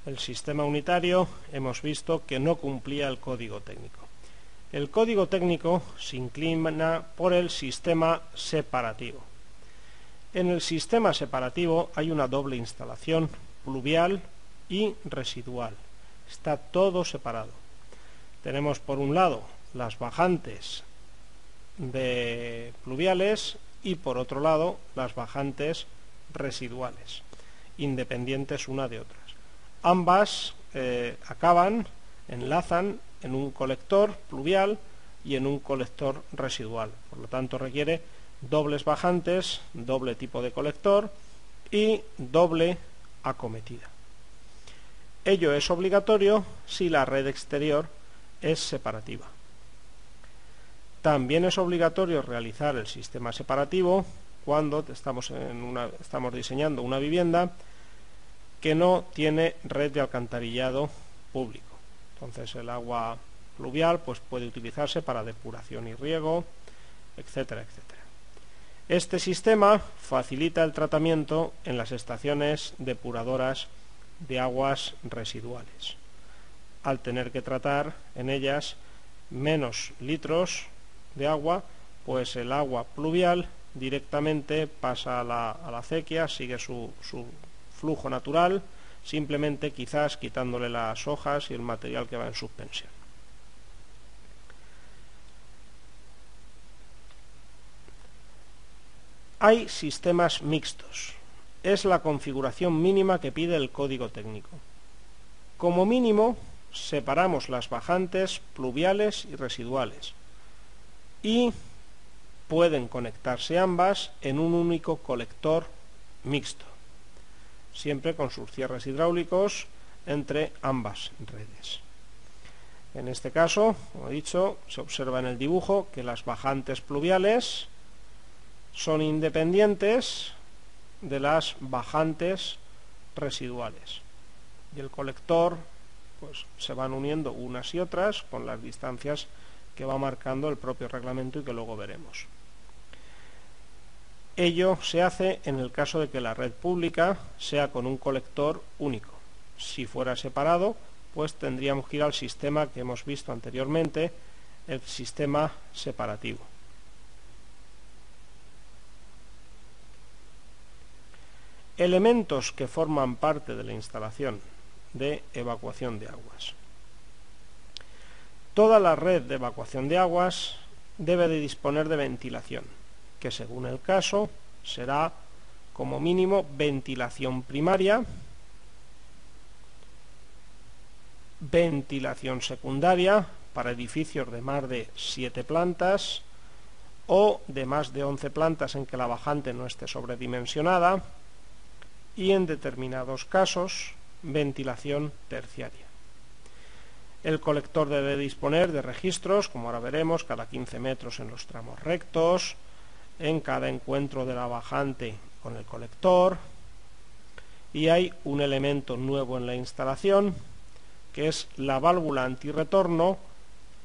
el sistema unitario hemos visto que no cumplía el código técnico. El código técnico se inclina por el sistema separativo. En el sistema separativo hay una doble instalación, pluvial y residual. Está todo separado. Tenemos por un lado las bajantes de pluviales y por otro lado las bajantes residuales, independientes una de otras. Ambas enlazan en un colector pluvial y en un colector residual. Por lo tanto requiere dobles bajantes, doble tipo de colector y doble acometida. Ello es obligatorio si la red exterior es separativa. También es obligatorio realizar el sistema separativo cuando estamos diseñando una vivienda que no tiene red de alcantarillado público. Entonces el agua pluvial puede utilizarse para depuración y riego, etcétera, etcétera. Este sistema facilita el tratamiento en las estaciones depuradoras de aguas residuales, al tener que tratar en ellas menos litros de agua, pues el agua pluvial directamente pasa a la acequia, sigue su flujo natural, simplemente quizás quitándole las hojas y el material que va en suspensión. Hay sistemas mixtos. Es la configuración mínima que pide el código técnico. Como mínimo, separamos las bajantes pluviales y residuales y pueden conectarse ambas en un único colector mixto, siempre con sus cierres hidráulicos entre ambas redes. En este caso, como he dicho, se observa en el dibujo que las bajantes pluviales son independientes de las bajantes residuales y el colector se van uniendo unas y otras con las distancias que va marcando el propio reglamento y que luego veremos. Ello se hace en el caso de que la red pública sea con un colector único. Si fuera separado, tendríamos que ir al sistema que hemos visto anteriormente, el sistema separativo. Elementos que forman parte de la instalación de evacuación de aguas. Toda la red de evacuación de aguas debe de disponer de ventilación, que según el caso será como mínimo ventilación primaria, ventilación secundaria para edificios de más de 7 plantas o de más de 11 plantas en que la bajante no esté sobredimensionada, y en determinados casos ventilación terciaria. El colector debe disponer de registros, como ahora veremos, cada 15 metros en los tramos rectos, en cada encuentro de la bajante con el colector, y hay un elemento nuevo en la instalación, que es la válvula antirretorno,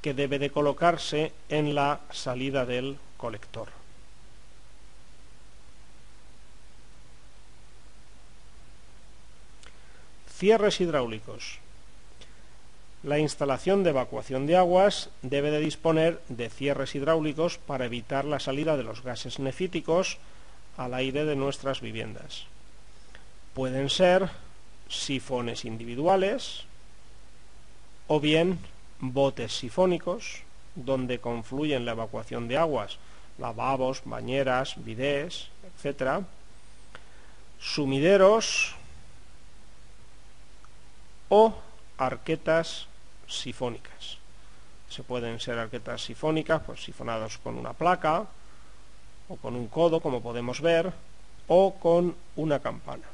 que debe de colocarse en la salida del colector. Cierres hidráulicos. La instalación de evacuación de aguas debe de disponer de cierres hidráulicos para evitar la salida de los gases nefíticos al aire de nuestras viviendas. Pueden ser sifones individuales o bien botes sifónicos donde confluyen la evacuación de aguas, lavabos, bañeras, bidés, etc. Sumideros o arquetas sifónicas. Se pueden ser arquetas sifónicas, sifonados con una placa o con un codo, como podemos ver, o con una campana.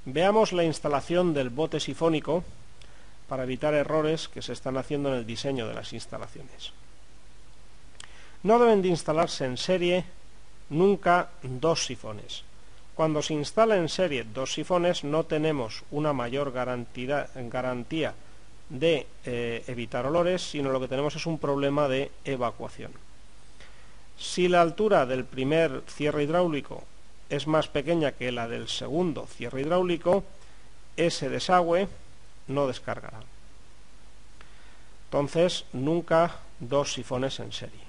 Veamos la instalación del bote sifónico para evitar errores que se están haciendo en el diseño de las instalaciones. No deben de instalarse en serie nunca dos sifones. Cuando se instala en serie dos sifones no tenemos una mayor garantía de evitar olores, sino lo que tenemos es un problema de evacuación. Si la altura del primer cierre hidráulico es más pequeña que la del segundo cierre hidráulico, ese desagüe no descargará. Entonces, nunca dos sifones en serie.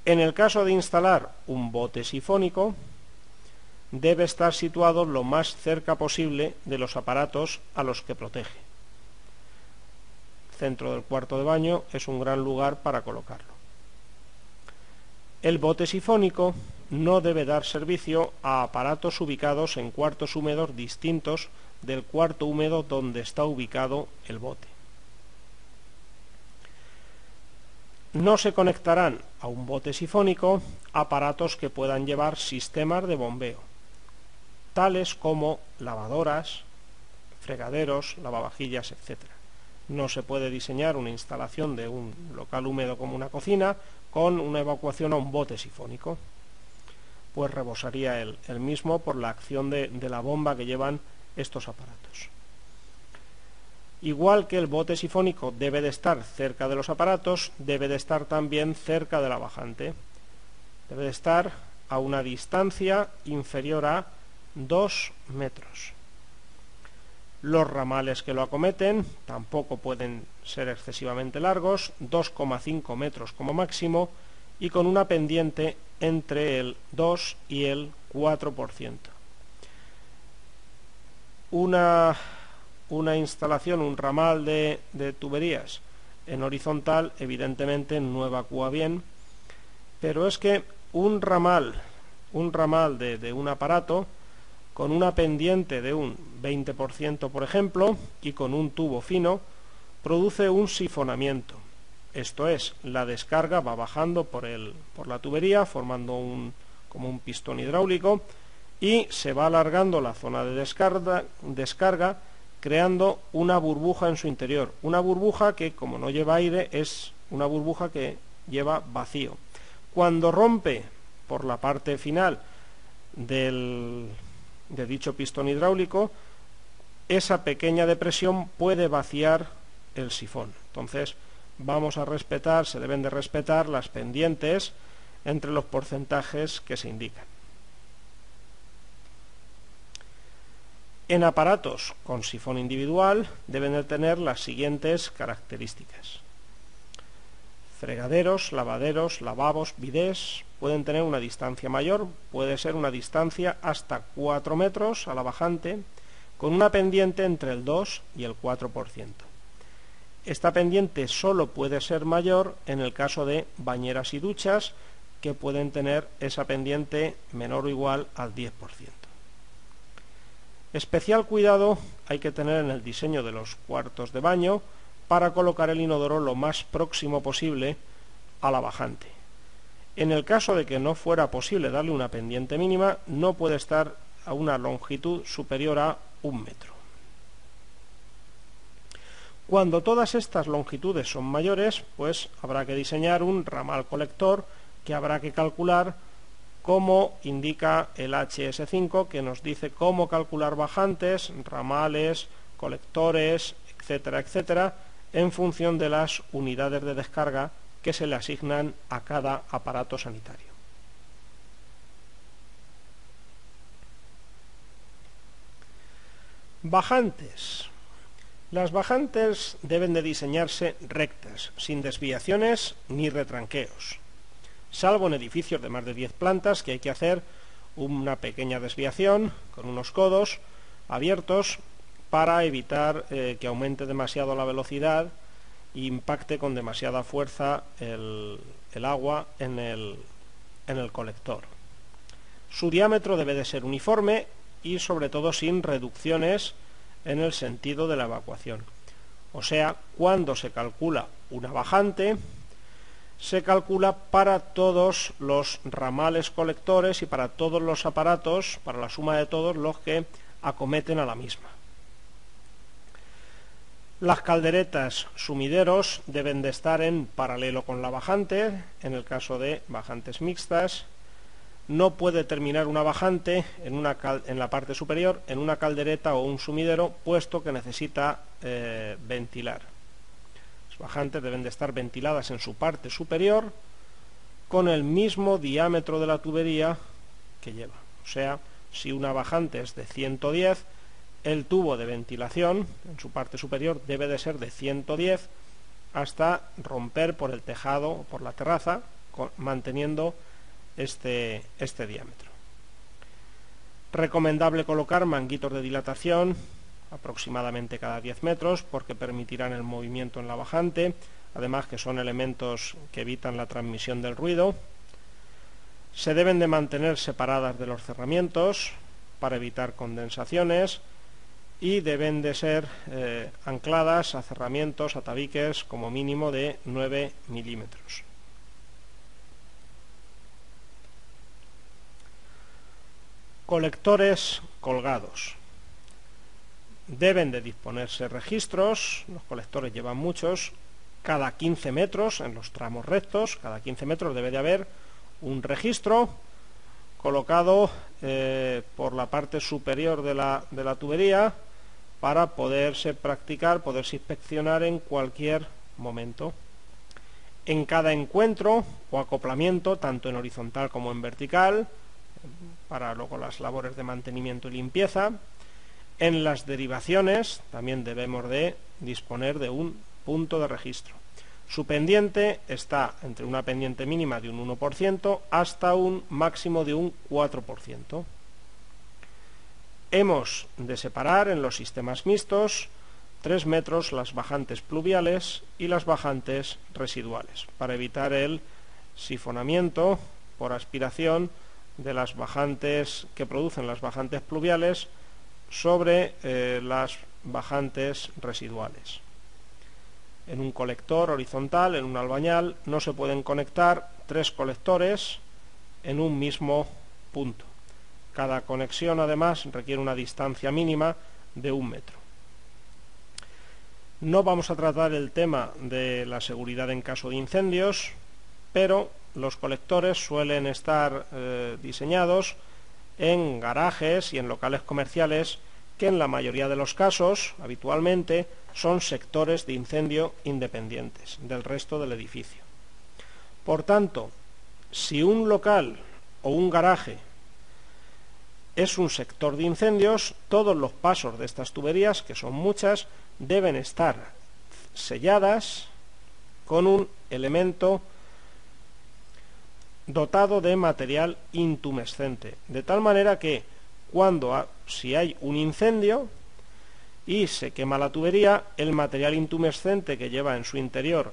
En el caso de instalar un bote sifónico, debe estar situado lo más cerca posible de los aparatos a los que protege. El centro del cuarto de baño es un gran lugar para colocarlo. El bote sifónico no debe dar servicio a aparatos ubicados en cuartos húmedos distintos del cuarto húmedo donde está ubicado el bote. No se conectarán a un bote sifónico aparatos que puedan llevar sistemas de bombeo, tales como lavadoras, fregaderos, lavavajillas, etc. No se puede diseñar una instalación de un local húmedo como una cocina con una evacuación a un bote sifónico, pues rebosaría el mismo por la acción de la bomba que llevan estos aparatos. Igual que el bote sifónico debe de estar cerca de los aparatos, debe de estar también cerca de la bajante. Debe de estar a una distancia inferior a 2 metros. Los ramales que lo acometen tampoco pueden ser excesivamente largos, 2,5 metros como máximo, y con una pendiente entre el 2 y el 4%. Una instalación, un ramal de tuberías en horizontal, evidentemente no evacúa bien, pero es que un ramal de un aparato con una pendiente de un 20%, por ejemplo, y con un tubo fino, produce un sifonamiento. Esto es, la descarga va bajando por la tubería, formando como un pistón hidráulico, y se va alargando la zona de descarga, creando una burbuja en su interior. Una burbuja que, como no lleva aire, es una burbuja que lleva vacío. Cuando rompe por la parte final de dicho pistón hidráulico, esa pequeña depresión puede vaciar el sifón. Entonces, se deben de respetar las pendientes entre los porcentajes que se indican. En aparatos con sifón individual deben de tener las siguientes características. Fregaderos, lavaderos, lavabos, bidés pueden tener una distancia mayor, puede ser una distancia hasta 4 metros a la bajante, con una pendiente entre el 2 y el 4%. Esta pendiente solo puede ser mayor en el caso de bañeras y duchas, que pueden tener esa pendiente menor o igual al 10%. Especial cuidado hay que tener en el diseño de los cuartos de baño para colocar el inodoro lo más próximo posible a la bajante. En el caso de que no fuera posible darle una pendiente mínima, no puede estar a una longitud superior a 1 metro. Cuando todas estas longitudes son mayores, pues habrá que diseñar un ramal colector que habrá que calcular, como indica el HS5, que nos dice cómo calcular bajantes, ramales, colectores, etcétera, etcétera, en función de las unidades de descarga que se le asignan a cada aparato sanitario. Bajantes. Las bajantes deben de diseñarse rectas, sin desviaciones ni retranqueos, salvo en edificios de más de 10 plantas, que hay que hacer una pequeña desviación con unos codos abiertos para evitar que aumente demasiado la velocidad e impacte con demasiada fuerza el agua en el colector. Su diámetro debe de ser uniforme y sobre todo sin reducciones en el sentido de la evacuación. O sea, cuando se calcula una bajante, se calcula para todos los ramales colectores y para todos los aparatos, para la suma de todos los que acometen a la misma. Las calderetas sumideros deben de estar en paralelo con la bajante, en el caso de bajantes mixtas. No puede terminar una bajante en la parte superior en una caldereta o un sumidero, puesto que necesita ventilar. Las bajantes deben de estar ventiladas en su parte superior con el mismo diámetro de la tubería que lleva. O sea, si una bajante es de 110, el tubo de ventilación en su parte superior debe de ser de 110 hasta romper por el tejado o por la terraza, manteniendo este diámetro. Recomendable colocar manguitos de dilatación aproximadamente cada 10 metros porque permitirán el movimiento en la bajante, además que son elementos que evitan la transmisión del ruido. Se deben de mantener separadas de los cerramientos para evitar condensaciones y deben de ser ancladas a cerramientos, a tabiques como mínimo de 9 milímetros. Colectores colgados. Deben de disponerse registros, los colectores llevan muchos, cada 15 metros en los tramos rectos, cada 15 metros debe de haber un registro colocado por la parte superior de la tubería para poderse practicar, poderse inspeccionar en cualquier momento. En cada encuentro o acoplamiento, tanto en horizontal como en vertical, para luego las labores de mantenimiento y limpieza. En las derivaciones también debemos de disponer de un punto de registro. Su pendiente está entre una pendiente mínima de un 1% hasta un máximo de un 4%. Hemos de separar en los sistemas mixtos 3 metros las bajantes pluviales y las bajantes residuales, para evitar el sifonamiento por aspiración de las bajantes que producen las bajantes pluviales sobre las bajantes residuales. En un colector horizontal, en un albañal, no se pueden conectar 3 colectores en un mismo punto. Cada conexión, además, requiere una distancia mínima de 1 metro. No vamos a tratar el tema de la seguridad en caso de incendios, pero los colectores suelen estar diseñados en garajes y en locales comerciales que en la mayoría de los casos, habitualmente, son sectores de incendio independientes del resto del edificio. Por tanto, si un local o un garaje es un sector de incendios, todos los pasos de estas tuberías, que son muchas, deben estar selladas con un elemento dotado de material intumescente, de tal manera que si hay un incendio y se quema la tubería, el material intumescente que lleva en su interior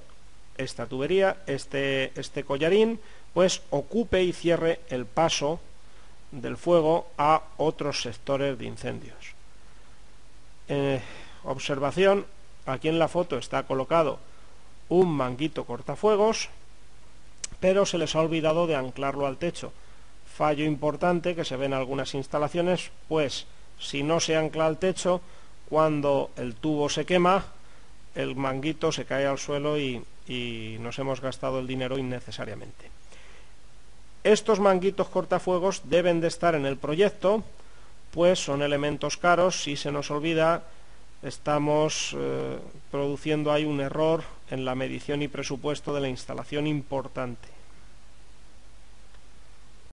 esta tubería, este collarín, pues ocupe y cierre el paso del fuego a otros sectores de incendios. Observación, aquí en la foto está colocado un manguito cortafuegos, pero se les ha olvidado de anclarlo al techo. Fallo importante que se ve en algunas instalaciones, pues si no se ancla al techo, cuando el tubo se quema, el manguito se cae al suelo y nos hemos gastado el dinero innecesariamente. Estos manguitos cortafuegos deben de estar en el proyecto, pues son elementos caros. Si se nos olvida, estamos produciendo ahí un error en la medición y presupuesto de la instalación importante.